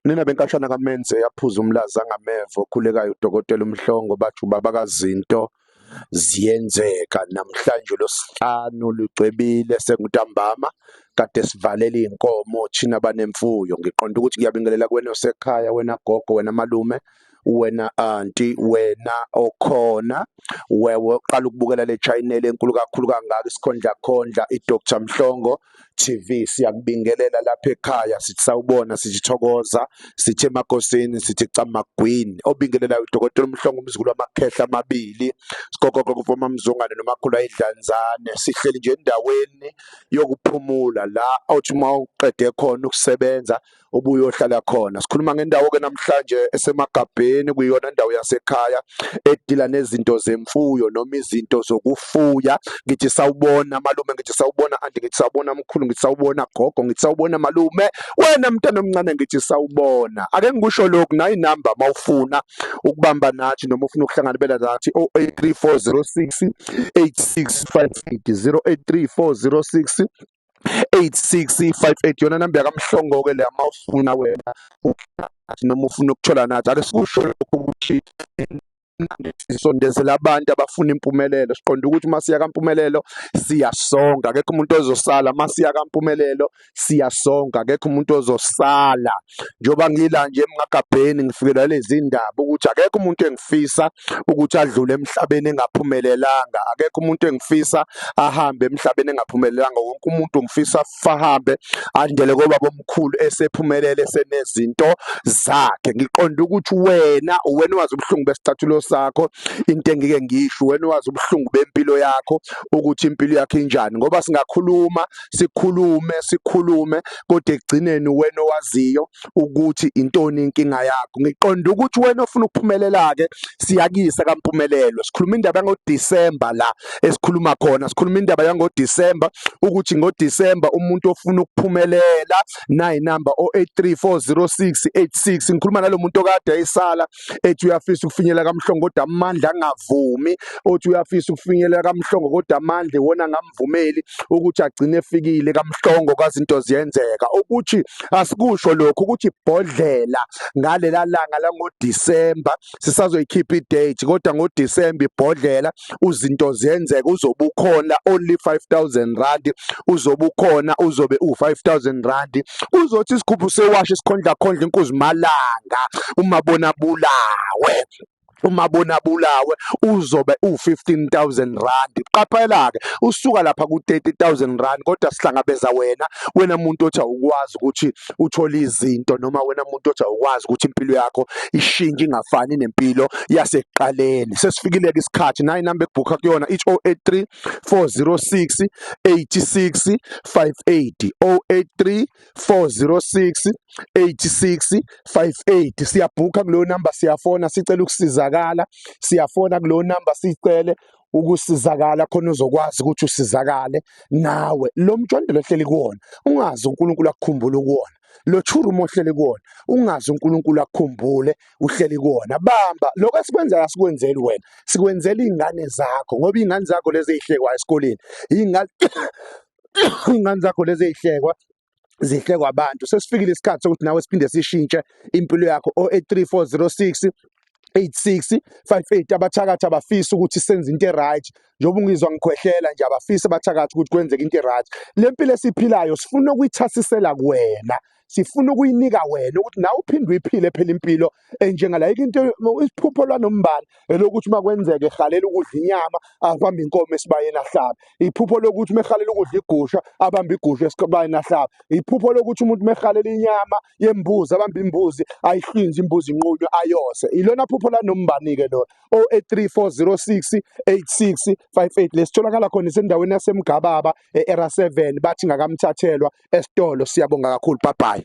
Nina benkashana kaMenze yaphuza umlaza ngamevo okhulekayo uDokotela uMhlongo bathi ubaba kaZinto ziyenzeka namhlanje losihlanu lucwebile sengutambama kade sivalela inkomo thina banemfuyo ngiqonda ukuthi kuyabingelela kwena osekhaya wena gogo wena malume wena aunty wena okhona wewe uqala ukubukela le channel enkulu kakhulu kangaka isikhondla khondla iDr Mhlongo TV siyakubingelela lapha ekhaya sithi sawubona sithokoza sithi emakosini sithi camagwini obingelelayo uDokotela uMhlongo umzukulu wamakhehla amabili sigogogo mfoma mzungane nomakhulu ayidlanzane sihleli nje endaweni yokuphumula la awuthi uma uqede khona ukusebenza ubuye ohlala khona sikhuluma ngendawo ke namhlanje esemagabheni kuyona indawo yasekhaya edila nezinto zemfuyo noma izinto zokufuya ngithi sawubona malume ngithi sawubona anti ngithi sawubona mkhulu ngithi sawubona gogo ngithi sawubona malume wena mntana omncane ngithi sawubona ake ngikusho lokhu nayi number mawufuna ukubamba nathi noma ufuna ukuhlangana nathi 083406 8658 083406 8658 yona namba yakamhlongo ke le mawufuna wena noma ufuna ukuthola nathi ake sikusho lokhu ukuthi sisondezela abantu abafuna impumelelo siqonda ukuthi masiya kaMpumelelo siyasonga akekho umuntu ozosala masiya kaMpumelelo siyasonga akekho umuntu ozosala njoba ngila nje emngagabheni ngifikela lezi ndaba ukuthi akekho umuntu engifisa ukuthi adlule emhlabeni engaphumelelanga akekho umuntu engifisa ahambe emhlabeni engaphumelelanga wonke umuntu ngifisa ahambe andele koba bomkhulu esephumelele senezinto zakhe ngiqonda ukuthi wena wazi ubuhlungu besicathulo sakho into engike ngisho wena wazi ubuhlungu bempilo yakho ukuthi impilo yakhe injani ngoba singakhuluma sikhulume kodwa egcineni wena owaziyo ukuthi intoni inkinga yakho ngiqonda ukuthi wena ofuna ukuphumelela ke siyakisa kaMpumelelo sikhuluma indaba ngoDisemba la esikhuluma khona sikhuluma indaba yangoDisemba ukuthi ngoDisemba umuntu ofuna ukuphumelela nayi number 08340686 ngikhuluma nalomuntu okade ayisala ethi uyafisa ukufinyelela kaMhlongo kodwa amandla angavumi othi uyafisa ukufinyelela kaMhlongo kodwa amandla wona ngamvumeli ukuthi agcine efikile kaMhlongo kwazinto ziyenzeka ukuthi asikusho lokho ukuthi ibhodlela ngalela langa langoDisemba sisazoyikhipha idate kodwa ngoDisemba ibhodlela uzinto ziyenzeka uzobukhona only 5000 rand uzobukhona uzobe u5000 rand uzothi isigubhu sewashe isikhondla khondla inkuzi malanga umabona bulawe uzobe u15,000 rand qaphela ke usuka lapha ku30,000 rand kodwa sihlangabeza wena umuntu othi awukwazi ukuthi uthole izinto noma wena umuntu othi awukwazi ukuthi impilo yakho ishintshe ingafani nempilo yasekuqaleni sesifikile ke isikhathi nayi number ebhuka kuyona 083406 8658 083406 8658 siyabhuka kuleyo number siyafona sicela ukusizakala siyafona kuleyo number sicele ukusizakala khona uzokwazi ukuthi usizakale nawe lo mjondolo ohleli kuwona ungazi uNkulunkulu akukhumbule kuwona lo churumo ohleli kuwona ungazi uNkulunkulu akukhumbule uhleli kuwona bamba lokho esikwenzayo asikwenzeli wena sikwenzela izingane zakho ngoba izingane zakho lezi ezihlekwa esikoleni izingane zakho lezi ezihlekwa zihlekwa abantu sesifikile isikhathi sokuthi nawe siphinde sishintshe impilo yakho 083406 8658 abathakathi abafisa ukuthi senze into eright njengoba ungizwa ngikhwehlela nje abafisa abathakathi ukuthi kwenzeke into eright lempilo esiphilayo sifuna ukuyithasisela kuwena sifuna ukuyinika wena ukuthi nawe uphinde uyiphile phela impilo enjengala into isiphupho lwanombani elokuthi makwenzeke ehalela ukudla inyama abamba inkomo esibayeni ahlaba iphupho lokuthi mehalela ukudla igusha abamba igusha esibayeni ahlaba iphupho lokuthi umuntu mehalela inyama yembuzi abamba imbuzi ayihlinze imbuzi inqunywe ayose ilona phupho lanombani ke lo 083406 8658 lesitholakala khona isendaweni yasemgababa eEra 7 bathi ngakamthathelwa esitolo siyabonga kakhulu bye bye